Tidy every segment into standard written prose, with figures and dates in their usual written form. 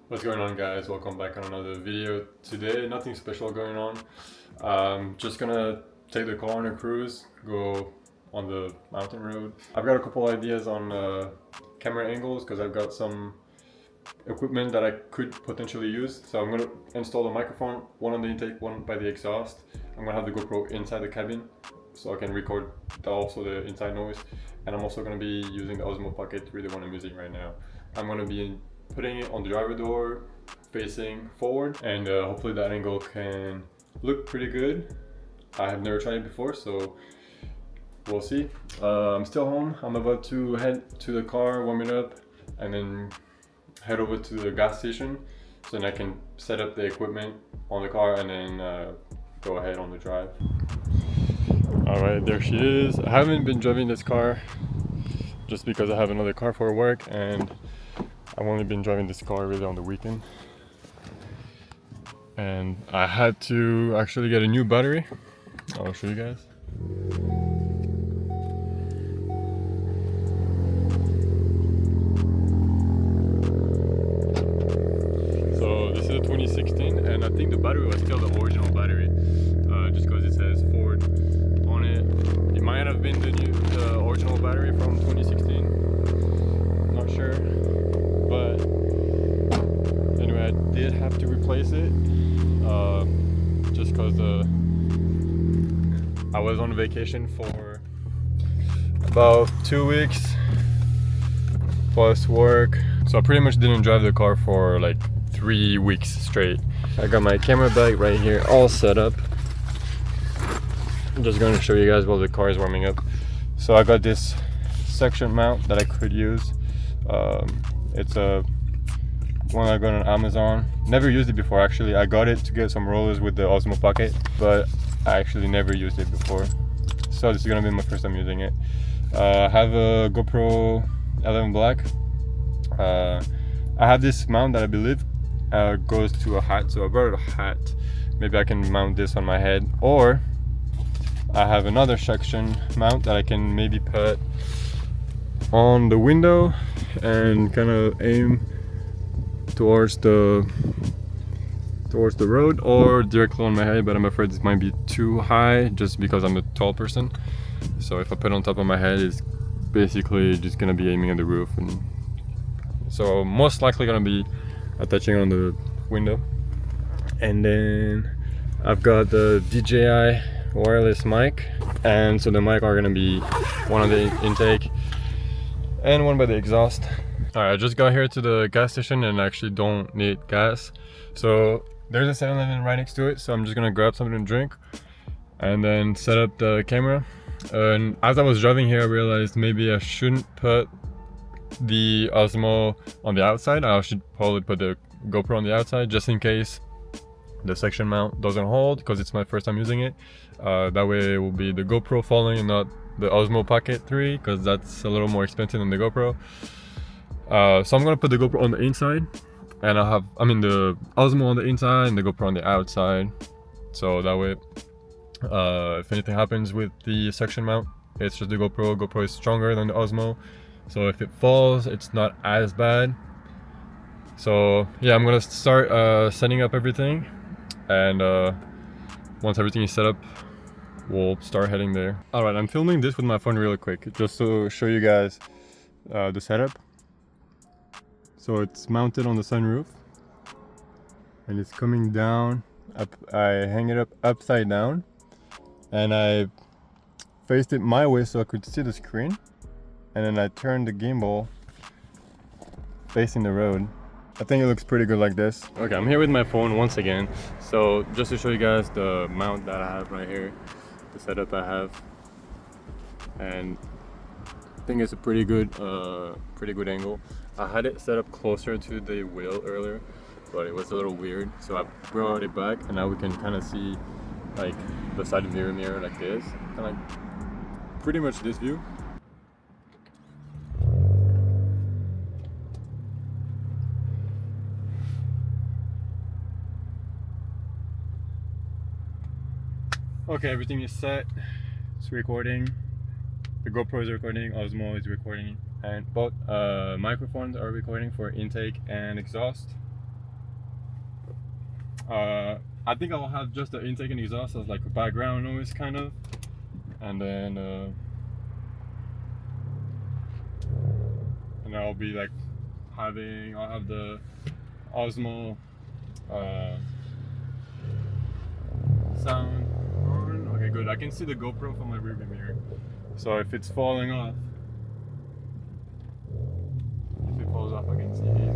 What's going on, guys? Welcome back on another video. Today, nothing special going on. Just gonna take the car on a cruise, go on the mountain road. I've got a couple ideas on camera angles because I've got some equipment that I could potentially use. So I'm gonna install a microphone, one on the intake, one by the exhaust. I'm gonna have the GoPro inside the cabin so I can record also the inside noise. And I'm also gonna be using the Osmo Pocket 3, the one I'm using right now. I'm gonna be putting it on the driver door facing forward, and hopefully that angle can look pretty good. I have never tried it before, so we'll see. I'm still home. I'm about to head to the car, warm it up, and then head over to the gas station so then I can set up the equipment on the car and then go ahead on the drive. Alright, there she is. I haven't been driving this car just because I have another car for work, and I've only been driving this car really on the weekend. And I had to actually get a new battery. I'll show you guys. So this is a 2016, and I think the battery was still the original battery, just because it says Ford on it. It might have been the original battery from 2016. I'm not sure. But anyway, I did have to replace it just because I was on vacation for about 2 weeks plus work, so I pretty much didn't drive the car for like 3 weeks straight. I got my camera bag right here all set up. I'm just going to show you guys while the car is warming up. So I got this suction mount that I could use. It's a one I got on Amazon. Never used it before actually. I got it to get some rollers with the Osmo Pocket, but I actually never used it before. So this is gonna be my first time using it. I have a GoPro 11 Black. I have this mount that I believe goes to a hat, so I brought a hat. Maybe I can mount this on my head, or I have another suction mount that I can maybe put on the window and kind of aim towards the road, or directly on my head, but I'm afraid this might be too high just because I'm a tall person. So if I put it on top of my head, it's basically just gonna be aiming at the roof, and so most likely gonna be attaching on the window. And then I've got the DJI wireless mic, and so the mic are gonna be one on the intake and one by the exhaust. Alright, I just got here to the gas station and actually don't need gas. So there's a 7-Eleven right next to it, so I'm just gonna grab something to drink and then set up the camera. And as I was driving here, I realized maybe I shouldn't put the Osmo on the outside. I should probably put the GoPro on the outside just in case the suction mount doesn't hold, because it's my first time using it. That way it will be the GoPro following and not the Osmo Pocket 3, because that's a little more expensive than the GoPro. So I'm gonna put the GoPro on the inside, and the Osmo on the inside and the GoPro on the outside. So that way, if anything happens with the suction mount, it's just the GoPro. GoPro is stronger than the Osmo, so if it falls, it's not as bad. So yeah, I'm gonna start setting up everything, and once everything is set up, we'll start heading there. Alright, I'm filming this with my phone really quick just to show you guys the setup. So it's mounted on the sunroof and it's coming down up. I hang it up upside down and I faced it my way so I could see the screen, and then I turned the gimbal facing the road. I think it looks pretty good like this. Okay, I'm here with my phone once again. So just to show you guys the mount that I have right here, the setup I have, and I think it's a pretty good angle. I had it set up closer to the wheel earlier, but it was a little weird, so I brought it back, and now we can kind of see like the side mirror like this, kind of like pretty much this view. Okay, everything is set. It's recording. The GoPro is recording, Osmo is recording, and both microphones are recording for intake and exhaust. I think I'll have just the intake and exhaust as like a background noise kind of, and then I'll be like I'll have the Osmo sound on. Okay, good. I can see the GoPro from my rearview mirror, so if it's falling off, if it falls off, I can see it.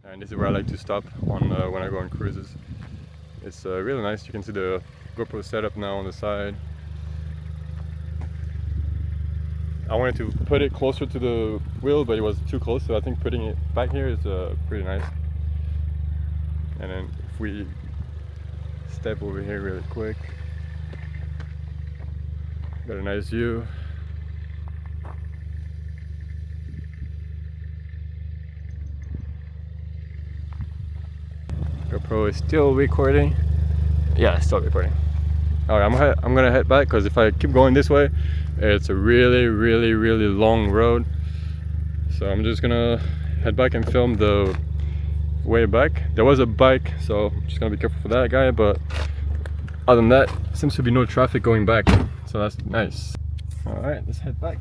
And this is where I like to stop on when I go on cruises. It's really nice. You can see the GoPro setup now on the side. I wanted to put it closer to the wheel, but it was too close, so I think putting it back here is pretty nice. And then if we step over here really quick, got a nice view. GoPro is still recording. Yeah, still recording. Alright, I'm gonna head back because if I keep going this way, it's a really long road. So I'm just gonna head back and film the way back. There was a bike, so I'm just gonna be careful for that guy, but other than that, seems to be no traffic going back, so that's nice. Alright, let's head back.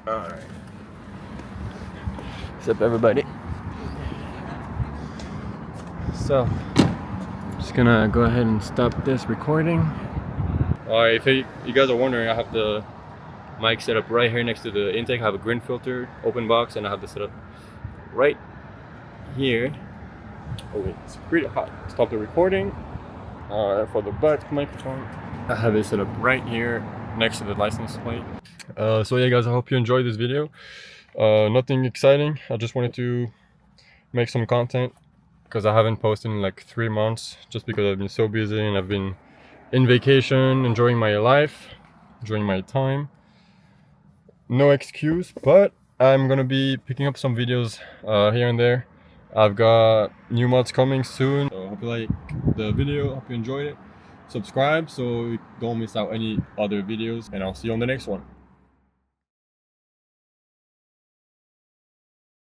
Alright. What's up, everybody? So, just gonna go ahead and stop this recording. If you guys are wondering, I have the mic set up right here next to the intake. I have a green filter, open box, and I have this set up right here. Oh wait, it's pretty hot. Stop the recording. For the butt microphone, I have it set up right here next to the license plate. So yeah guys, I hope you enjoyed this video. Nothing exciting. I just wanted to make some content because I haven't posted in like 3 months, just because I've been so busy and I've been in vacation, enjoying my life, enjoying my time. No excuse, but I'm gonna be picking up some videos here and there. I've got new mods coming soon, so hope you like the video, hope you enjoyed it. Subscribe so you don't miss out any other videos, and I'll see you on the next one.